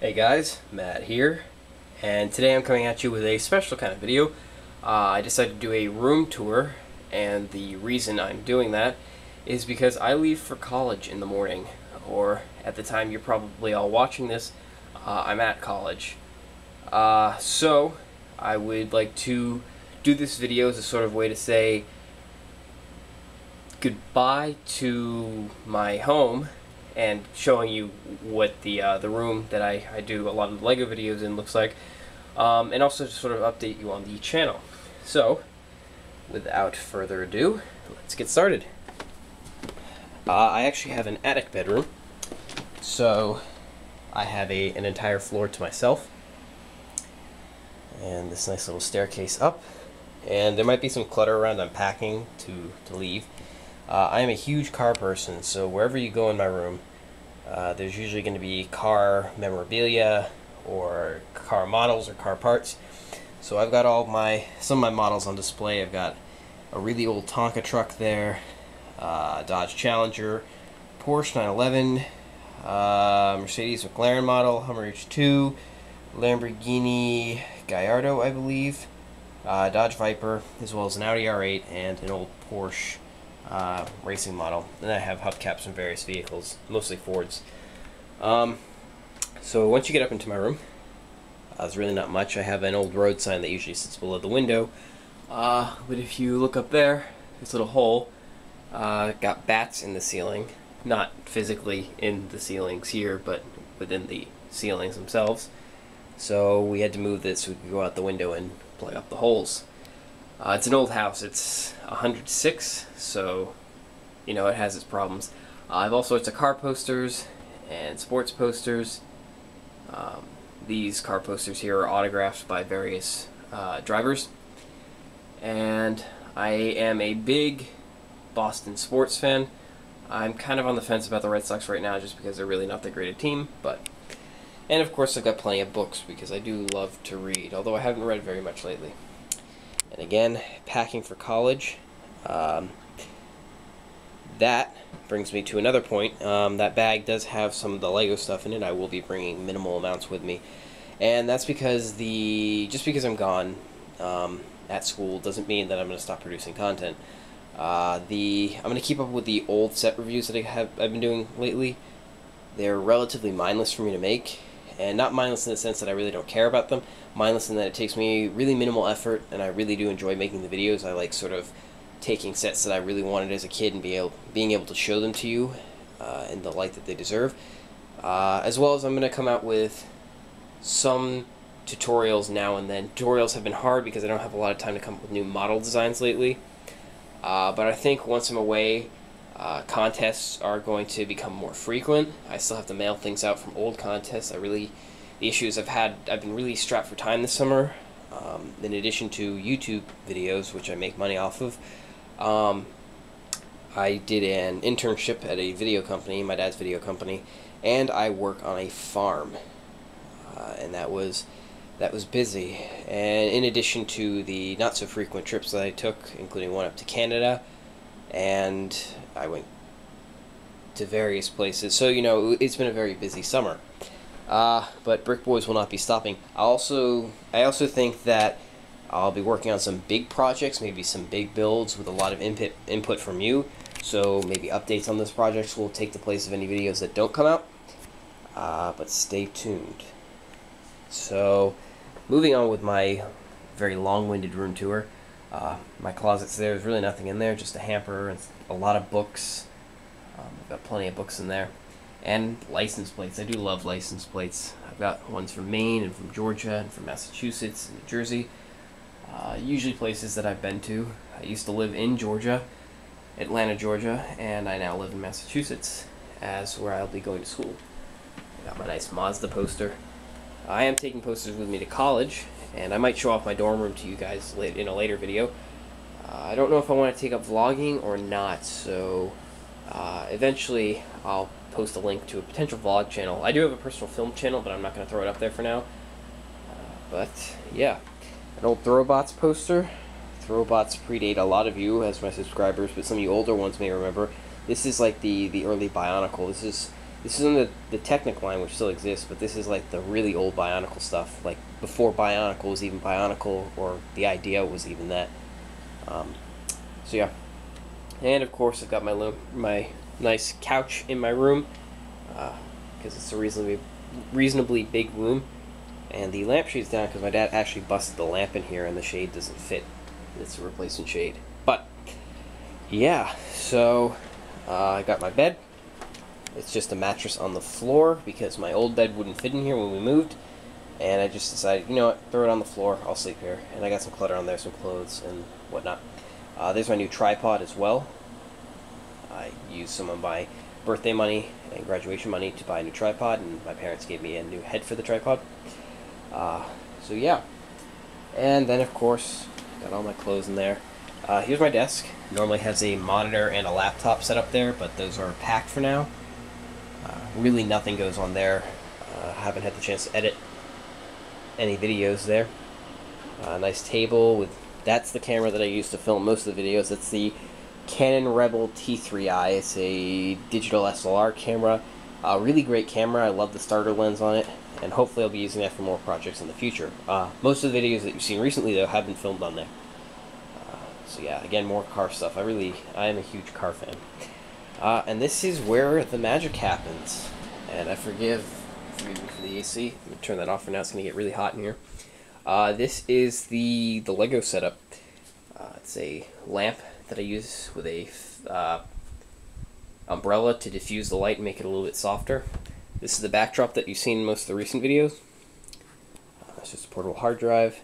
Hey guys, Matt here, and today I'm coming at you with a special kind of video. I decided to do a room tour, and the reason I'm doing that is because I leave for college in the morning, or at the time you're probably all watching this, I'm at college. So I would like to do this video as a sort of way to say goodbye to my home and showing you what the room that I do a lot of LEGO videos in looks like, and also to sort of update you on the channel. So, without further ado, let's get started. I actually have an attic bedroom, so I have an entire floor to myself, and this nice little staircase up, and there might be some clutter around I'm packing to leave. I am a huge car person, so wherever you go in my room, there's usually going to be car memorabilia or car models or car parts. So I've got some of my models on display. I've got a really old Tonka truck there, Dodge Challenger, Porsche 911, Mercedes McLaren model, Hummer H2, Lamborghini Gallardo, I believe, Dodge Viper, as well as an Audi R8 and an old Porsche racing model. Then I have hubcaps from various vehicles, mostly Fords. So once you get up into my room, there's really not much. I have an old road sign that usually sits below the window, but if you look up there, this little hole, got bats in the ceiling. Not physically in the ceilings here, but within the ceilings themselves. So we had to move this so we could go out the window and plug up the holes. It's an old house. It's 106, so you know it has its problems. I have all sorts of car posters and sports posters. These car posters here are autographed by various drivers, and I am a big Boston sports fan. I'm kind of on the fence about the Red Sox right now just because they're really not that great a team, and of course I've got plenty of books because I do love to read, although I haven't read very much lately. And again, packing for college. That brings me to another point. That bag does have some of the LEGO stuff in it. I will be bringing minimal amounts with me. And that's because just because I'm gone at school doesn't mean that I'm going to stop producing content. I'm going to keep up with the old set reviews that I've been doing lately. They're relatively mindless for me to make. And not mindless in the sense that I really don't care about them. Mindless in that it takes me really minimal effort, and I really do enjoy making the videos. I like sort of taking sets that I really wanted as a kid and being able to show them to you in the light that they deserve. As well as I'm going to come out with some tutorials now and then. Tutorials have been hard because I don't have a lot of time to come up with new model designs lately. But I think once I'm away, contests are going to become more frequent. I still have to mail things out from old contests. The issues I've been really strapped for time this summer. In addition to YouTube videos, which I make money off of, I did an internship at a video company, my dad's video company, and I work on a farm, and that was busy. And in addition to the not so frequent trips that I took, including one up to Canada, and I went to various places. So, you know, it's been a very busy summer. But Brick Boys will not be stopping. I also think that I'll be working on some big projects, maybe some big builds with a lot of input from you. So maybe updates on those projects will take the place of any videos that don't come out. But stay tuned. So, moving on with my very long-winded room tour. My closet's there. There's really nothing in there, just a hamper and a lot of books. I've got plenty of books in there. And license plates. I do love license plates. I've got ones from Maine and from Georgia and from Massachusetts and New Jersey. Usually places that I've been to. I used to live in Georgia, Atlanta, Georgia, and I now live in Massachusetts as where I'll be going to school. I got my nice Mazda poster. I am taking posters with me to college, and I might show off my dorm room to you guys in a later video. I don't know if I want to take up vlogging or not, so eventually I'll post a link to a potential vlog channel. I do have a personal film channel, but I'm not going to throw it up there for now. But yeah, an old Throwbots poster. Throwbots predate a lot of you as my subscribers, but some of you older ones may remember. This is like the early Bionicle. This is This is in the Technic line, which still exists, but this is like the really old Bionicle stuff, like before Bionicle was even Bionicle, or the idea was even that. So yeah, and of course I've got my nice couch in my room, because it's a reasonably big room, and the lampshade's down because my dad actually busted the lamp in here and the shade doesn't fit. It's a replacement shade. But yeah, so I got my bed. It's just a mattress on the floor because my old bed wouldn't fit in here when we moved, and I just decided, you know what, throw it on the floor, I'll sleep here. And I got some clutter on there, some clothes and whatnot. There's my new tripod as well. I used some of my birthday money and graduation money to buy a new tripod, and my parents gave me a new head for the tripod. So yeah, and then of course got all my clothes in there. Here's my desk. Normally has a monitor and a laptop set up there, but those are packed for now. Really nothing goes on there. Haven't had the chance to edit any videos there. Nice table with, that's the camera that I use to film most of the videos. It's the Canon Rebel T3i. It's a digital SLR camera. Really great camera. I love the starter lens on it, and hopefully I'll be using that for more projects in the future. Most of the videos that you've seen recently, though, have been filmed on there. So yeah, again, more car stuff. I am a huge car fan. And this is where the magic happens. And forgive me for the AC. I'm going to turn that off for now. It's going to get really hot in here. This is the Lego setup. It's a lamp that I use with a umbrella to diffuse the light and make it a little bit softer. This is the backdrop that you've seen in most of the recent videos. It's just a portable hard drive.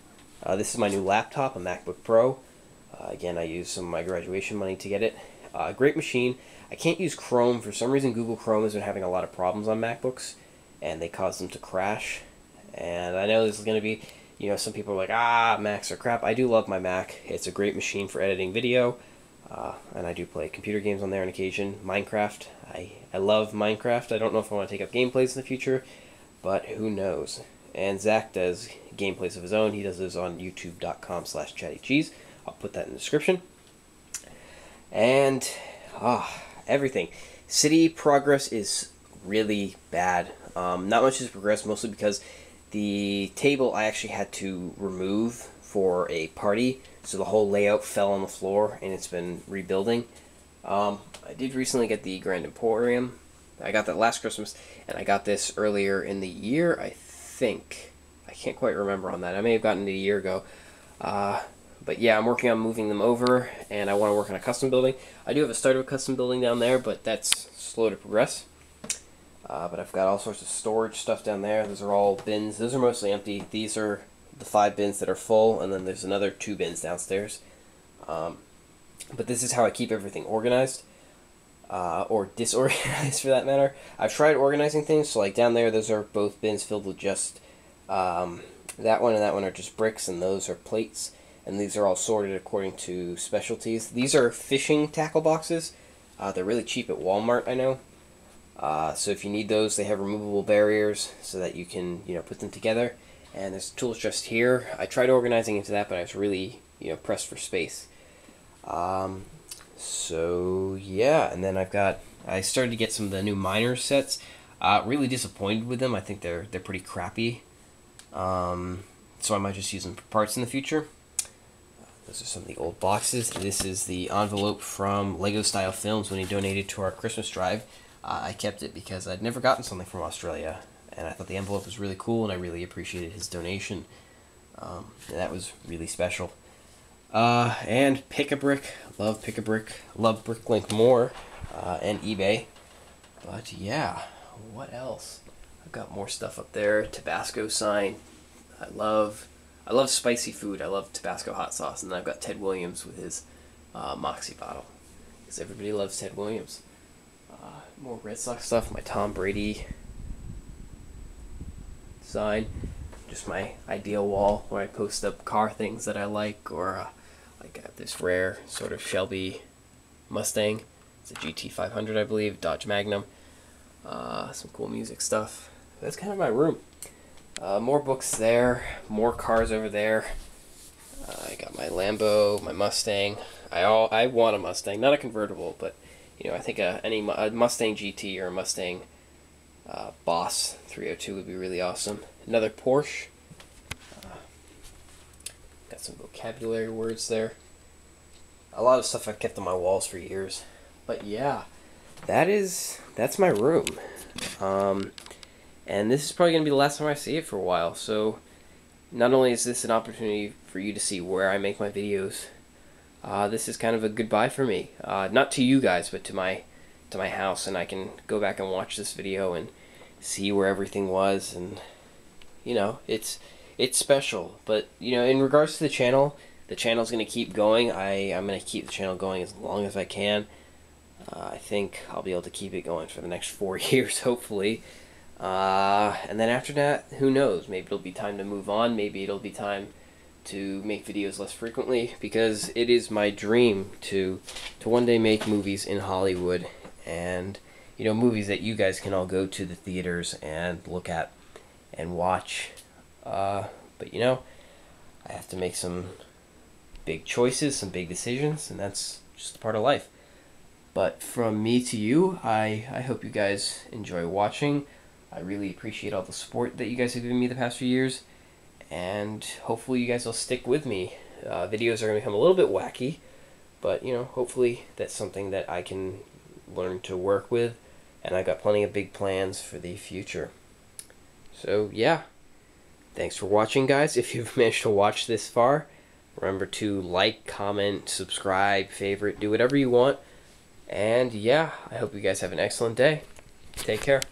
This is my new laptop, a MacBook Pro. Again, I used some of my graduation money to get it. Great machine. I can't use Chrome. For some reason, Google Chrome has been having a lot of problems on MacBooks, and they cause them to crash. And I know this is going to be, you know, some people are like, Macs are crap. I do love my Mac. It's a great machine for editing video, and I do play computer games on there on occasion. Minecraft. I love Minecraft. I don't know if I want to take up gameplays in the future, but who knows. And Zach does gameplays of his own. He does those on youtube.com/chattycheese. I'll put that in the description. And everything. City progress is really bad. Not much has progressed, mostly because the table I actually had to remove for a party, so the whole layout fell on the floor, and it's been rebuilding. I did recently get the Grand Emporium. I got that last Christmas, and I got this earlier in the year, I think. I can't quite remember on that. I may have gotten it a year ago. But yeah, I'm working on moving them over, and I want to work on a custom building. I do have a start of a custom building down there, but that's slow to progress. But I've got all sorts of storage stuff down there. Those are all bins. Those are mostly empty. These are the 5 bins that are full, and then there's another 2 bins downstairs. But this is how I keep everything organized, or disorganized for that matter. I've tried organizing things, so like down there, those are both bins filled with just, that one and that one are just bricks, and those are plates. And these are all sorted according to specialties. These are fishing tackle boxes. They're really cheap at Walmart, I know. So if you need those, they have removable barriers so that you can, you know, put them together. And there's a tool chest here. I tried organizing into that, but I was really, you know, pressed for space. So yeah, and then I started to get some of the new miners sets. Really disappointed with them. I think they're pretty crappy. So I might just use them for parts in the future. Those are some of the old boxes. This is the envelope from Lego Style Films when he donated to our Christmas drive. I kept it because I'd never gotten something from Australia, and I thought the envelope was really cool, and I really appreciated his donation. And that was really special. And Pick-a-Brick. Love Pick-a-Brick. Love Bricklink more, and eBay. But yeah, what else? I've got more stuff up there. Tabasco sign. I love spicy food. I love Tabasco hot sauce. And then I've got Ted Williams with his Moxie bottle, because everybody loves Ted Williams. More Red Sox stuff. My Tom Brady sign. Just my ideal wall where I post up car things that I like, or like I have this rare sort of Shelby Mustang. It's a GT500, I believe. Dodge Magnum. Some cool music stuff. That's kind of my room. More books there, more cars over there. I got my Lambo, my Mustang. I want a Mustang, not a convertible, but you know, I think a Mustang GT or a Mustang Boss 302 would be really awesome. Another Porsche. Got some vocabulary words there. A lot of stuff I've kept on my walls for years. But yeah, that's my room. And this is probably going to be the last time I see it for a while. So not only is this an opportunity for you to see where I make my videos, this is kind of a goodbye for me. Not to you guys, but to my house, and I can go back and watch this video and see where everything was, and you know, it's special. But you know, in regards to the channel's going to keep going. I'm going to keep the channel going as long as I can. I think I'll be able to keep it going for the next 4 years, hopefully. And then after that, who knows? Maybe it'll be time to move on. Maybe it'll be time to make videos less frequently, because it is my dream to one day make movies in Hollywood, and you know, movies that you guys can all go to the theaters and look at and watch. But you know, I have to make some big choices, some big decisions, and that's just a part of life. But from me to you, I hope you guys enjoy watching. I really appreciate all the support that you guys have given me the past few years, and hopefully you guys will stick with me. Videos are going to become a little bit wacky, but you know, hopefully that's something that I can learn to work with, and I got plenty of big plans for the future. So yeah, thanks for watching, guys. If you've managed to watch this far, remember to like, comment, subscribe, favorite, do whatever you want. And yeah, I hope you guys have an excellent day. Take care.